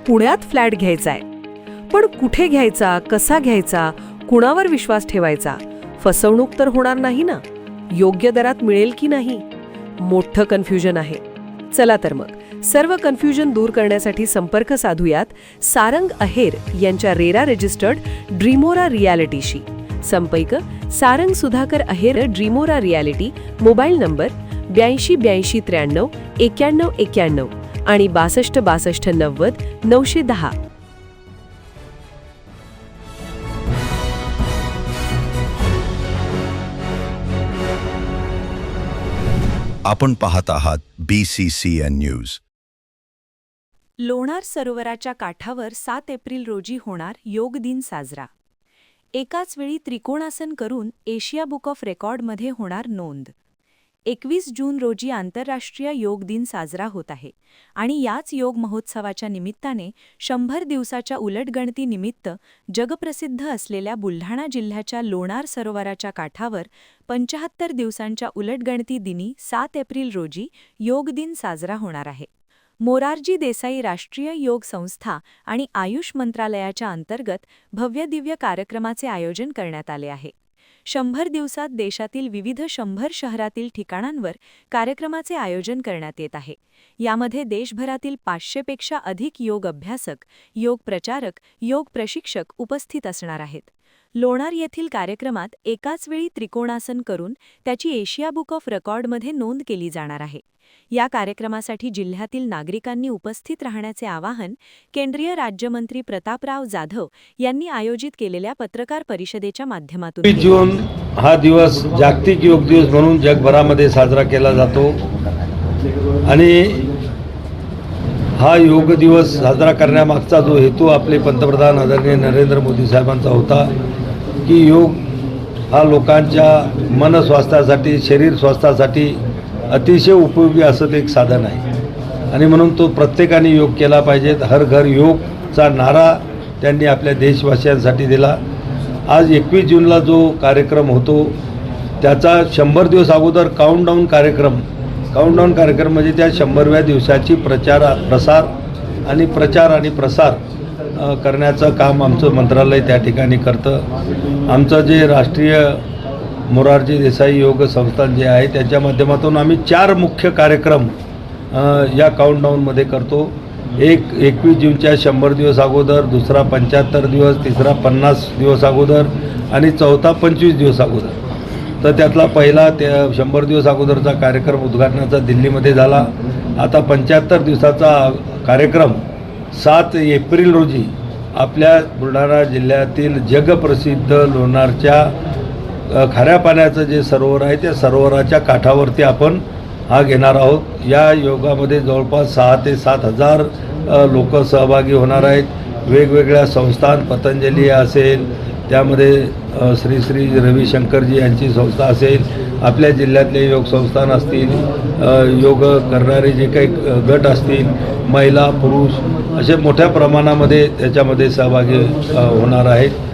पुण्यात फ्लॅट घ्यायचा आहे. पण कुठे घ्यायचा, कसा घ्यायचा, कुणावर विश्वास ठेवायचा? फसवणूक तर होणार नाही ना? योग्य दरात मिळेल की नाही? मोठं कन्फ्युजन आहे. चला तर मग सर्व कन्फ्युजन दूर करण्यासाठी संपर्क साधूयात सारंग अहेर यांच्या रेरा रजिस्टर्ड ड्रीमोरा रियालिटीशी. संपर्क सारंग सुधाकर अहेर, ड्रीमोरा रियालिटी. मोबाईल नंबर 82 83 93 91 91 आणि 62 62 90 910. आपण पाहत आहात BCCN न्यूज. लोणार सरोवराच्या काठावर 7 एप्रिल रोजी होणार योग दिन साजरा. एकाच वेळी त्रिकोणासन करून एशिया बुक ऑफ रेकॉर्डमध्ये होणार नोंद. 21 जून रोजी आंतरराष्ट्रीय योग दिन साजरा होत आहे आणि याच योग महोत्सवाच्या निमित्ताने 100 दिवसाच्या उलटगणतीनिमित्त जगप्रसिद्ध असलेल्या बुलढाणा जिल्ह्याच्या लोणार सरोवराच्या काठावर 75 दिवसांच्या उलटगणती दिनी 7 एप्रिल रोजी योग दिन साजरा होणार आहे. मोरारजी देसाई राष्ट्रीय योग संस्था आणि आयुष मंत्रालयाच्या अंतर्गत भव्यदिव्य कार्यक्रमाचे आयोजन करण्यात आले आहे. 100 दिवसात देशातील विविध 100 शहरातील ठिकाणांवर कार्यक्रमाचे आयोजन करण्यात येत आहे. यामध्ये देशभरातील 500 पेक्षा अधिक योग अभ्यासक, योग प्रचारक, योग प्रशिक्षक उपस्थित असणार आहेत. लोणार येथील कार्यक्रमात एकाच वेळी त्रिकोणासन करून त्याची एशिया बुक ऑफ रेकॉर्डमध्ये नोंद केली जाणार आहे. या कार्यक्रमासाठी जिल्ह्यातील नागरिकांनी उपस्थित राहण्याचे आवाहन केंद्रीय राज्यमंत्री प्रतापराव जाधव यांनी आयोजित केलेल्या पत्रकार परिषदेच्या माध्यमातून 21 जून हा दिवस जागतिक योग दिवस म्हणून जगभरामध्ये साजरा केला जातो आणि हा योग दिवस साजरा करण्यामागचा जो हेतू आपले पंतप्रधान आदरणीय नरेंद्र मोदी साहेबांचा होता की योग हा लोकांच्या मन स्वास्थ्यासाठी, शरीर स्वास्थ्यासाठी अतिशय उपयोगी असं एक साधन आहे आणि म्हणून तो प्रत्येकाने योग केला पाहिजे. हर घर योगचा नारा त्यांनी आपल्या देशवासियांसाठी दिला. आज 21 जूनला जो कार्यक्रम होतो त्याचा 100 दिवस अगोदर काउंटडाऊन कार्यक्रम म्हणजे त्या 100व्या दिवसाची प्रचार आणि प्रसार करण्याचं काम आमचं मंत्रालय त्या ठिकाणी करतं. आमचं जे राष्ट्रीय मोरारजी देसाई योग संस्थान जे आहे त्याच्या माध्यमातून आम्ही 4 मुख्य कार्यक्रम या काउंटडाऊनमध्ये करतो. एक 21 जूनच्या 100 दिवस अगोदर, दुसरा 75 दिवस, तिसरा 50 दिवस अगोदर आणि चौथा 25 दिवस अगोदर. तर त्यातला पहिला 100 दिवस अगोदरचा कार्यक्रम उद्घाटनाचा दिल्लीमध्ये झाला. आता 75 दिवसाचा कार्यक्रम 7 एप्रिल रोजी आपल्या बुलढाणा जिल्ह्यातील जगप्रसिद्ध लोणारच्या खाऱ्या पाण्याचं जे सरोवर आहे त्या सरोवराच्या काठावरती आपण हा घेणार आहोत. या योगामध्ये जवळपास 6 ते 7 हजार लोक सहभागी होणार आहेत. वेगवेगळ्या संस्थान, पतंजली असेल, त्यामध्ये श्री श्री रविशंकरजी यांची संस्था असेल, आपल्या जिल्ह्यातले योग संस्थान असतील, योग करणारे जे काही गट असतील, महिला पुरुष असे मोठ्या प्रमाणामध्ये त्याच्यामध्ये सहभागी होणार आहेत.